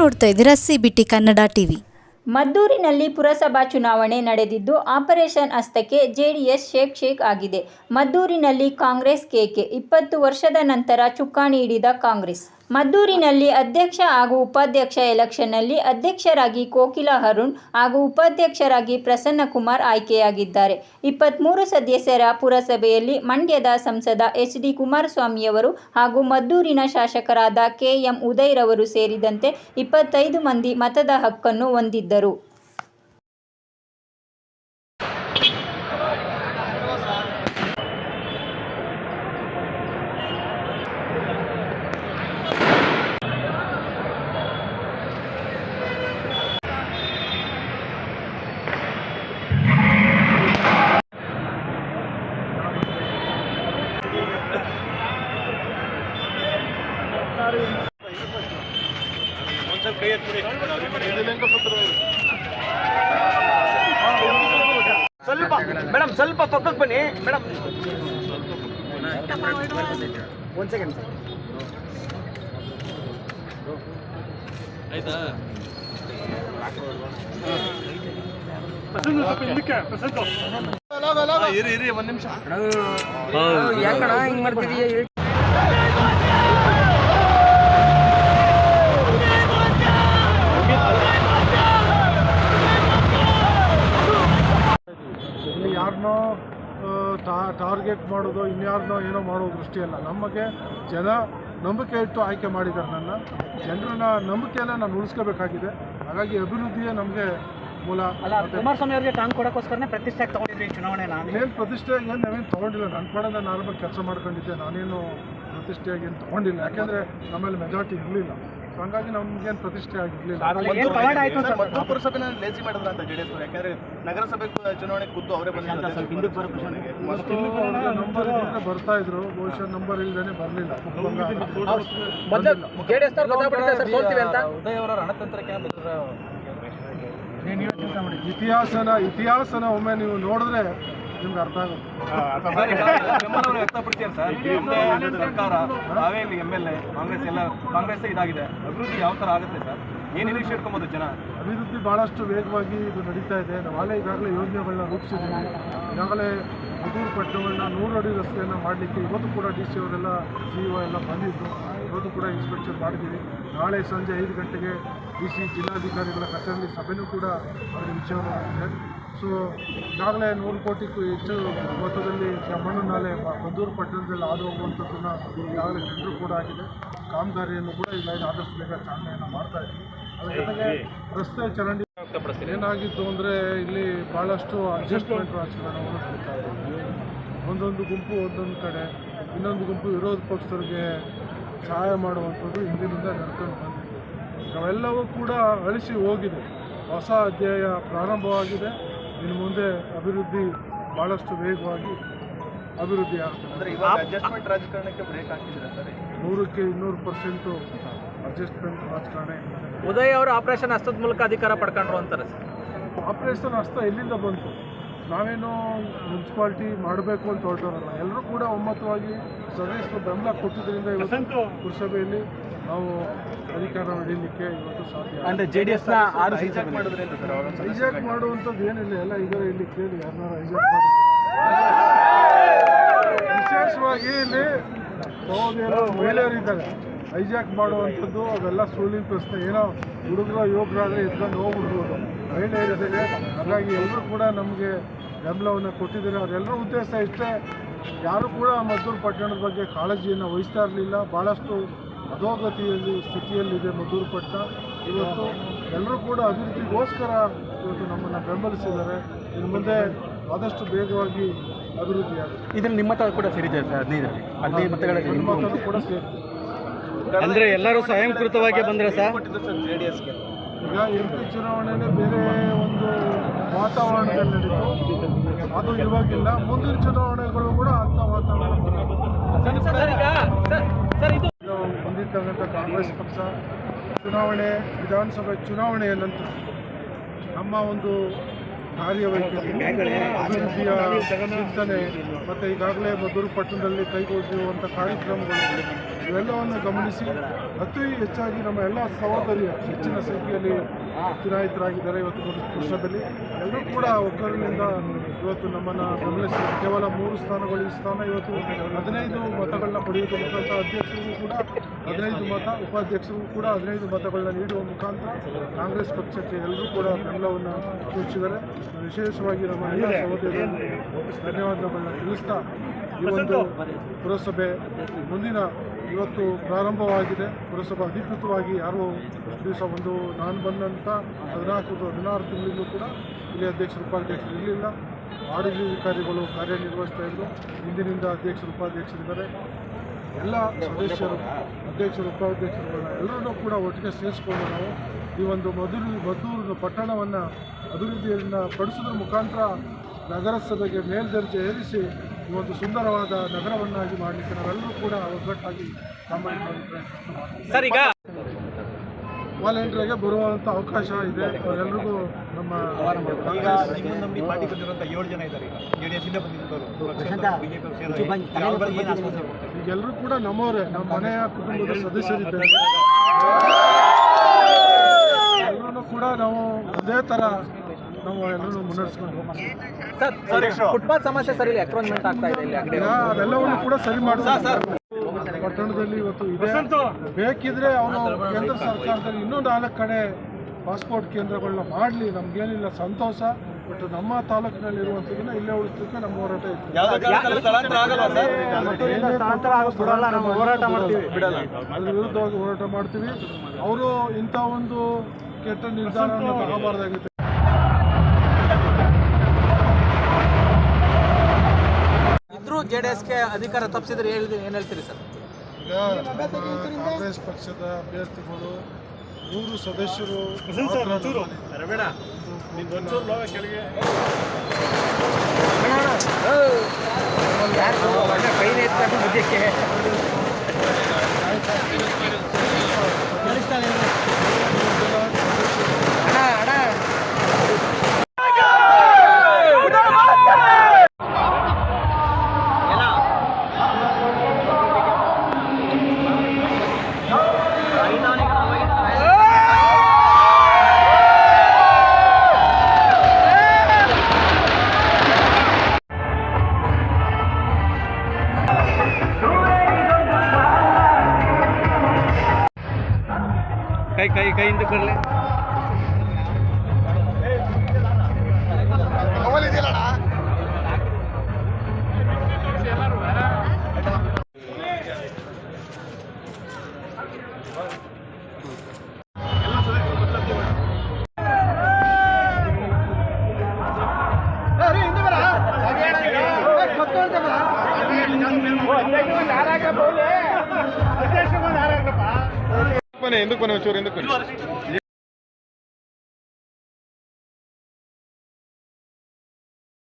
ನೋಡ್ತಾ ಇದ್ದೀರಾ CBT Kannada TV. ಮದ್ದೂರಿನಲ್ಲಿ ಪುರಸಭಾ ಚುನಾವಣೆ ನಡೆದಿದ್ದು ಆಪರೇಷನ್ ಹಸ್ತಕ್ಕೆ ಜೆಡಿಎಸ್ ಶೇಕ್ ಆಗಿದೆ. ಮದ್ದೂರಿನಲ್ಲಿ ಕಾಂಗ್ರೆಸ್ ಕೇಕೆ. 20 ವರ್ಷದ ನಂತರ ಚುಕ್ಕಾಣಿ ಹಿಡಿದ ಕಾಂಗ್ರೆಸ್. ಮದ್ದೂರಿನಲ್ಲಿ ಅಧ್ಯಕ್ಷ ಹಾಗೂ ಉಪಾಧ್ಯಕ್ಷ ಎಲೆಕ್ಷನ್ನಲ್ಲಿ ಅಧ್ಯಕ್ಷರಾಗಿ ಕೋಕಿಲ ಅರುಣ್ ಹಾಗೂ ಉಪಾಧ್ಯಕ್ಷರಾಗಿ ಪ್ರಸನ್ನಕುಮಾರ್ ಆಯ್ಕೆಯಾಗಿದ್ದಾರೆ. 23 ಸದಸ್ಯರ ಪುರಸಭೆಯಲ್ಲಿ ಮಂಡ್ಯದ ಸಂಸದ HD ಕುಮಾರಸ್ವಾಮಿಯವರು ಹಾಗೂ ಮದ್ದೂರಿನ ಶಾಸಕರಾದ KM ಉದಯರವರು ಸೇರಿದಂತೆ 25 ಮಂದಿ ಮತದ ಹಕ್ಕನ್ನು ಹೊಂದಿದ್ದರು. ಸ್ವಲ್ಪ ಮೇಡಮ್ ಸ್ವಲ್ಪ ಪಕ್ಕಕ್ಕೆ ಬನ್ನಿ ಮೇಡಮ್. ಒಂದು ಸೆಕೆಂಡ್ ಸರ್. ಆಯ್ತಾ ಇರಿ ಒಂದು ನಿಮಿಷ. ಯಾಕಣ ಹಿಂಗೆ ಮಾಡ್ತಿದೀಯ? ಯಾರನ್ನೋ ಟಾರ್ಗೆಟ್ ಮಾಡೋದು, ಇನ್ಯಾರನ್ನೋ ಏನೋ ಮಾಡೋ ದೃಷ್ಟಿಯಲ್ಲ. ನಮಗೆ ಜನ ನಂಬಿಕೆ ಇಟ್ಟು ಆಯ್ಕೆ ಮಾಡಿದ್ದಾರೆ. ನನ್ನ ಜನರನ್ನ ನಂಬಿಕೆಯನ್ನು ನಾನು ಉಳಿಸ್ಕೋಬೇಕಾಗಿದೆ. ಹಾಗಾಗಿ ಅಭಿವೃದ್ಧಿಯೇ ನಮಗೆ ಮೂಲ. ಕುಮಾರಸ್ವಾಮಿ ಅವರಿಗೆ ಟಾಂಗ್ ಕೊಡೋಕ್ಕೋಸ್ಕರನೇ ಪ್ರತಿಷ್ಠೆ ತೊಗೊಂಡಿದ್ರಿ ಚುನಾವಣೆ. ನಾನೇನು ಪ್ರತಿಷ್ಠೆ ನಾವೇನು ತೊಗೊಂಡಿಲ್ಲ. ನನ್ನ ಕಡೆ ನಾನು ಆರಂಭ ಕೆಲಸ ಮಾಡ್ಕೊಂಡಿದ್ದೆ. ನಾನೇನು ಪ್ರತಿಷ್ಠೆಯಾಗಿ ಏನು ತೊಗೊಂಡಿಲ್ಲ. ಯಾಕೆಂದರೆ ನಮ್ಮಲ್ಲಿ ಮೆಜಾರಿಟಿ ಇರಲಿಲ್ಲ. ಸೊ ಹಂಗಾಗಿ ನಮಗೇನು ಪ್ರತಿಷ್ಠೆ ಆಗಿರಲಿಲ್ಲ. ಮದ್ದೂರು ಪುರಸಭೆನ ಲೇಸಿ ಮಾಡಿದ್ರ ಅಂತ ಜೆಡಿಎಸ್. ಯಾಕೆಂದರೆ ನಗರಸಭೆ ಚುನಾವಣೆ ಖುದ್ದು ಅವರೇ ಬಂದಿದ್ದಾರೆ. ನಂಬರ್ ಇದ್ದರೆ ಬರ್ತಾ ಇದ್ರು. ಬಹುಶಃ ನಂಬರ್ ಇಲ್ಲದೇ ಬರಲಿಲ್ಲ. ಉದಯ್ ಅವರ ರಣತಂತ್ರಕ್ಕೆ ಇತಿಹಾಸನ ಒಮ್ಮೆ ನೀವು ನೋಡಿದ್ರೆ ನಿಮ್ಗೆ ಅರ್ಥ ಆಗುತ್ತೆ. ವ್ಯಕ್ತಪಡಿಸ್ತಾರೆ ಸರ್. ಸರ್ಕಾರ ನಾವೇ ಇಲ್ಲಿ MLA ಕಾಂಗ್ರೆಸ್ ಇದಾಗಿದೆ. ಅಭಿವೃದ್ಧಿ ಯಾವ ಥರ ಆಗುತ್ತೆ ಸರ್? ಏನು ನಿರೀಕ್ಷೆ ಇಟ್ಕೊಬೋದು ಜನ? ಅಭಿವೃದ್ಧಿ ಭಾಳಷ್ಟು ವೇಗವಾಗಿ ಇದು ನಡೀತಾ ಇದೆ. ನಾವೇ ಈಗಾಗಲೇ ಯೋಜನೆಗಳನ್ನ ರೂಪಿಸಿದ್ದೀವಿ. ಈಗಾಗಲೇ ಮದ್ದೂರು ಪಟ್ಟಣಗಳನ್ನ 100 ಅಡಿ ರಸ್ತೆಯನ್ನು ಮಾಡಲಿಕ್ಕೆ ಇವತ್ತು ಕೂಡ DC ಅವರೆಲ್ಲ CEO ಎಲ್ಲ ಬಂದಿದ್ದು. ಇವತ್ತು ಕೂಡ ಇನ್ಸ್ಪೆಕ್ಷನ್ ಮಾಡಿದ್ದೀವಿ. ನಾಳೆ ಸಂಜೆ 5 ಗಂಟೆಗೆ DC ಜಿಲ್ಲಾಧಿಕಾರಿಗಳ ಕಚೇರಿಯಲ್ಲಿ ಸಭೆಯೂ ಕೂಡ ಅವರ ವಿಚಾರವಾಗಿದೆ. ಸೊ ಈಗಾಗಲೇ 100 ಕೋಟಿಗೂ ಹೆಚ್ಚು ಮೊತ್ತದಲ್ಲಿ ಮಣ್ಣು ನಾಲೆ ಮದ್ದೂರು ಪಟ್ಟಣದಲ್ಲಿ ಹಾದು ಹೋಗುವಂಥದ್ದನ್ನು ಈಗಾಗಲೇ ಟೆಂಡರ್ ಕೂಡ ಆಗಿದೆ. ಕಾಮಗಾರಿಯನ್ನು ಕೂಡ ಈಗ ಆದಷ್ಟು ಬೇಗ ಚಾಲನೆಯನ್ನು ಮಾಡ್ತಾ ಇದ್ದೀವಿ. ಅದ್ರ ಜೊತೆಗೆ ರಸ್ತೆ ಚರಂಡಿ ಏನಾಗಿತ್ತು ಅಂದರೆ ಇಲ್ಲಿ ಭಾಳಷ್ಟು ಅಡ್ಜಸ್ಟ್ಮೆಂಟ್ ರಾಜಕಾರಣವನ್ನು ಕೊಡ್ತಾ ಇದ್ದೀವಿ. ಒಂದೊಂದು ಗುಂಪು ಒಂದೊಂದು ಕಡೆ, ಇನ್ನೊಂದು ಗುಂಪು ವಿರೋಧ ಪಕ್ಷದವ್ರಿಗೆ ಸಹಾಯ ಮಾಡುವಂಥದ್ದು ಹಿಂದಿನಿಂದ ನಡ್ಕೊಂಡು ಬಂದಿದೆ. ಅವೆಲ್ಲವೂ ಕೂಡ ಅಳಿಸಿ ಹೋಗಿದೆ. ಹೊಸ ಅಧ್ಯಾಯ ಪ್ರಾರಂಭವಾಗಿದೆ. ಇನ್ನು ಮುಂದೆ ಅಭಿವೃದ್ಧಿ ಭಾಳಷ್ಟು ವೇಗವಾಗಿ ಅಭಿವೃದ್ಧಿ ಆಗ್ತದೆ. ಅಡ್ಜಸ್ಟ್ಮೆಂಟ್ ರಾಜಕಾರಣಕ್ಕೆ ಬ್ರೇಕ್ ಹಾಕಿದ್ರೆ ಸರ್? 100ಕ್ಕೆ 200% ಅಡ್ಜಸ್ಟ್ಮೆಂಟ್ ರಾಜಕಾರಣ. ಉದಯ್ ಅವರು ಆಪರೇಷನ್ ಹಸ್ತದ ಮೂಲಕ ಅಧಿಕಾರ ಪಡ್ಕೊಂಡ್ರು ಅಂತಾರೆ ಸರ್. ಆಪರೇಷನ್ ಹಸ್ತ ಎಲ್ಲಿಂದ ಬಂತು? ನಾವೇನು ಮುನ್ಸಿಪಾಲ್ಟಿ ಮಾಡಬೇಕು ಅಂತ ಹೊರಟೋರಲ್ಲ. ಎಲ್ಲರೂ ಕೂಡ ಒಮ್ಮತವಾಗಿ ಸದಸ್ಯರು ಬೆಂಬಲ ಕೊಟ್ಟಿದ್ದರಿಂದ ಇವತ್ತು ಪುರಸಭೆಯಲ್ಲಿ ನಾವು ಅಧಿಕಾರ ನಡೀಲಿಕ್ಕೆ ಇವತ್ತು ಸಾಧ್ಯ. ಅಂದರೆ JDSನ ಹೈಜಾಕ್ ಮಾಡಿದ್ರಿಂದ ಸರ್? ಹೈಜಾಕ್ ಮಾಡುವಂಥದ್ದು ಏನಿಲ್ಲ. ಎಲ್ಲ ಈಗ ಇಲ್ಲಿ ಕೇಳಿ ಯಾರನ್ನಾರು ಹೈಜಾಕ್ ಮಾಡಿದ್ರು. ವಿಶೇಷವಾಗಿ ಇಲ್ಲಿ ಮಹಿಳೆಯರಿದ್ದಾರೆ. ಹೈಜಾಕ್ ಮಾಡುವಂಥದ್ದು ಅವೆಲ್ಲ ಸುಳ್ಳಿನ ಪ್ರಶ್ನೆ. ಏನೋ ಹುಡುಗರು ಯುವಕರಾದರೆ ಎತ್ಕೊಂಡು ಹೋಗ್ಬಿಡ್ಬೋದು. ಮಹಿಳೆಯರಿದ್ದಾರೆ. ಹಾಗಾಗಿ ಎಲ್ಲರೂ ಕೂಡ ನಮಗೆ ಬೆಂಬಲವನ್ನು ಕೊಟ್ಟಿದ್ದಾರೆ. ಅವರೆಲ್ಲರ ಉದ್ದೇಶ ಇಷ್ಟೇ. ಯಾರು ಕೂಡ ಮದ್ದೂರು ಪಟ್ಟಣದ ಬಗ್ಗೆ ಕಾಳಜಿಯನ್ನು ವಹಿಸ್ತಾ ಇರಲಿಲ್ಲ. ಭಾಳಷ್ಟು ಅಧೋಗತಿಯಲ್ಲಿ ಸ್ಥಿತಿಯಲ್ಲಿದೆ ಮದ್ದೂರು ಪಟ್ಟಣ. ಇವತ್ತು ಎಲ್ಲರೂ ಕೂಡ ಅಭಿವೃದ್ಧಿಗೋಸ್ಕರ ಇವತ್ತು ನಮ್ಮನ್ನು ಬೆಂಬಲಿಸಿದ್ದಾರೆ. ಇನ್ನು ಮುಂದೆ ಆದಷ್ಟು ಬೇಗವಾಗಿ ಅಭಿವೃದ್ಧಿ ಆಗುತ್ತೆ. ಇದರಲ್ಲಿ ನಿಮ್ಮ ಮತ ಕೂಡ ಸೇರಿದೆ ಸರ್? 15 ಮತಗಳಲ್ಲಿ ನಿಮ್ಮ ಮತನೂ ಕೂಡ ಸೇರಿದೆ. ಅಂದರೆ ಎಲ್ಲರೂ ಸ್ವಯಂಕೃತವಾಗಿ ಬಂದರೆ ಸರ್ JDSಗೆ? ಈಗ MP ಚುನಾವಣೆನೇ ಬೇರೆ ಒಂದು ವಾತಾವರಣದಲ್ಲಿ ನಡೀತು. ಅದು ಇವಾಗಿಲ್ಲ. ಮುಂದಿನ ಚುನಾವಣೆಗಳು ಕೂಡ ಅಂಥ ವಾತಾವರಣ ಹೊಂದಿರ್ತಕ್ಕಂಥ ಕಾಂಗ್ರೆಸ್ ಪಕ್ಷ ವಿಧಾನಸಭೆ ಚುನಾವಣೆಯ ನಂತರ ನಮ್ಮ ಒಂದು ಕಾರ್ಯವೈಖರಿ, ಅಭಿವೃದ್ಧಿಯ ಚಿಂತನೆ ಮತ್ತು ಈಗಾಗಲೇ ಮದ್ದೂರು ಪಟ್ಟಣದಲ್ಲಿ ಕೈಗೊಂಡಿರುವಂಥ ಕಾರ್ಯಕ್ರಮಗಳು ಇವೆಲ್ಲವನ್ನು ಗಮನಿಸಿ ಅತಿ ಹೆಚ್ಚಾಗಿ ನಮ್ಮ ಎಲ್ಲ ಸಹೋದರಿಯರು ಹೆಚ್ಚಿನ ಸಂಖ್ಯೆಯಲ್ಲಿ ಚುನಾಯಿತರಾಗಿದ್ದಾರೆ. ಇವತ್ತು ಪುರುಷದಲ್ಲಿ ಎಲ್ಲರೂ ಕೂಡ ಒಗ್ಗಟ್ಟಿನಿಂದ ಇವತ್ತು ನಮ್ಮನ್ನು ಬೆಂಬಲಿಸಿ ಕೇವಲ 3 ಸ್ಥಾನಗಳು ಈ ಸ್ಥಾನ ಇವತ್ತು 15 ಮತಗಳನ್ನ ಪಡೆಯುವ ಮುಖಾಂತರ ಅಧ್ಯಕ್ಷರಿಗೂ ಕೂಡ 15 ಮತ, ಉಪಾಧ್ಯಕ್ಷರಿಗೂ ಕೂಡ 15 ಮತಗಳನ್ನ ನೀಡುವ ಮುಖಾಂತರ ಕಾಂಗ್ರೆಸ್ ಪಕ್ಷಕ್ಕೆ ಎಲ್ಲರೂ ಕೂಡ ಬೆಂಬಲವನ್ನು ಸೂಚಿಸಿದ್ದಾರೆ. ವಿಶೇಷವಾಗಿ ನಮ್ಮ ಎಲ್ಲ ಸಹೋದರಿಯರಿಗೆ ಧನ್ಯವಾದಗಳನ್ನ ತಿಳಿಸ್ತಾ ಈ ಒಂದು ಪುರಸಭೆ ಮುಂದಿನ ಇವತ್ತು ಪ್ರಾರಂಭವಾಗಿದೆ. ಪುರಸಭೆ ಅಧಿಕೃತವಾಗಿ ಯಾರು ದಿವಸ ನಾನು ಬಂದಂಥ 16 ತಿಂಗಳಿಂದಲೂ ಕೂಡ ಇಲ್ಲಿ ಅಧ್ಯಕ್ಷರು ಉಪಾಧ್ಯಕ್ಷರು ಇರಲಿಲ್ಲ. ಆಡಳಿತಾಧಿಕಾರಿಗಳು ಕಾರ್ಯನಿರ್ವಹಿಸ್ತಾ ಇದ್ದರು. ಇಂದಿನಿಂದ ಅಧ್ಯಕ್ಷರು ಉಪಾಧ್ಯಕ್ಷರಿದ್ದಾರೆ. ಎಲ್ಲ ಸದಸ್ಯರು ಅಧ್ಯಕ್ಷರು ಉಪಾಧ್ಯಕ್ಷರುಗಳನ್ನ ಎಲ್ಲರನ್ನೂ ಕೂಡ ಒಟ್ಟಿಗೆ ಸೇರಿಸ್ಕೊಂಡು ನಾವು ಈ ಒಂದು ಮದ್ದೂರು ಪಟ್ಟಣವನ್ನು ಅಭಿವೃದ್ಧಿಯನ್ನು ಪಡಿಸೋದ್ರ ಮುಖಾಂತರ ನಗರಸಭೆಗೆ ಮೇಲ್ದರ್ಜೆ ಏರಿಸಿ ಈ ಒಂದು ಸುಂದರವಾದ ನಗರವನ್ನಾಗಿ ಮಾಡಲಿಕ್ಕೆ ನಾವೆಲ್ಲರೂ ಕೂಡ ಒಗ್ಗಟ್ಟಾಗಿ ಸರ್, ಈಗ ವಾಲಂಟಿಯರ್ಗೆ ಬರುವಂಥ ಅವಕಾಶ ಇದೆ. ಅವರೆಲ್ಲರಿಗೂ ನಮ್ಮ ನಂಬಿ ಪಾರ್ಟಿ ಬಂದಿರುವಂಥ 7 ಜನ ಇದ್ದಾರೆ. JDS ಇಂದ ಈಗೆಲ್ಲರೂ ಕೂಡ ನಮ್ಮವರೇ, ನಮ್ಮ ಮನೆಯ ಕುಟುಂಬದ ಸದಸ್ಯರಿದ್ದಾರೆ. ಎಲ್ಲರೂ ಕೂಡ ನಾವು ಅದೇ ಥರ ನಾವು ಎಲ್ಲರೂ ಮುನ್ನಡೆಸ್ಕೊಂಡು ಫುಟ್ಪಾತ್ ಸಮಸ್ಯೆ ಸರಿ ಎಕ್ರೋಚ್ಮೆಂಟ್ ಆಗ್ತಾ ಇದೆ ಇಲ್ಲಿ ಅದೆಲ್ಲವನ್ನು ಕೂಡ ಸರಿ ಮಾಡ್ತಾರೆ. ಪಟ್ಟಣದಲ್ಲಿ ಇವತ್ತು ಇದೆ. ಬೇಕಿದ್ರೆ ಅವನು ಕೇಂದ್ರ ಸರ್ಕಾರದಲ್ಲಿ ಇನ್ನೂ 4 ಕಡೆ ಪಾಸ್ಪೋರ್ಟ್ ಕೇಂದ್ರಗಳನ್ನ ಮಾಡಲಿ, ನಮಗೇನಿಲ್ಲ ಸಂತೋಷ. ಬಟ್ ನಮ್ಮ ತಾಲೂಕಿನಲ್ಲಿ ಇರುವಂಥದ್ದನ್ನ ಇಲ್ಲೇ ಉಳಿಸಲಿಕ್ಕೆ ನಮ್ಮ ಹೋರಾಟ ಇತ್ತು. ಅದ್ರ ವಿರುದ್ಧವಾಗಿ ಹೋರಾಟ ಮಾಡ್ತೀವಿ. ಅವರು ಇಂಥ ಒಂದು ಕೆಟ್ಟ ನಿರ್ಧಾರವನ್ನು ತಗೋಬಾರ್ದಾಗಿತ್ತು. ಇದ್ರೂ JDSಗೆ ಅಧಿಕಾರ ತಪ್ಪಿಸಿದ್ರೆ ಏನು ಹೇಳ್ತೀರಿ ಸರ್? ಈಗ ಕಾಂಗ್ರೆಸ್ ಪಕ್ಷದ ಅಭ್ಯರ್ಥಿಗಳು 100 ಸದಸ್ಯರು ಕೈ ಹಿಂದಕ್ಕೆ ಬರಲಿ. ఎందుకు కొని వచ్చారు ఎందుకు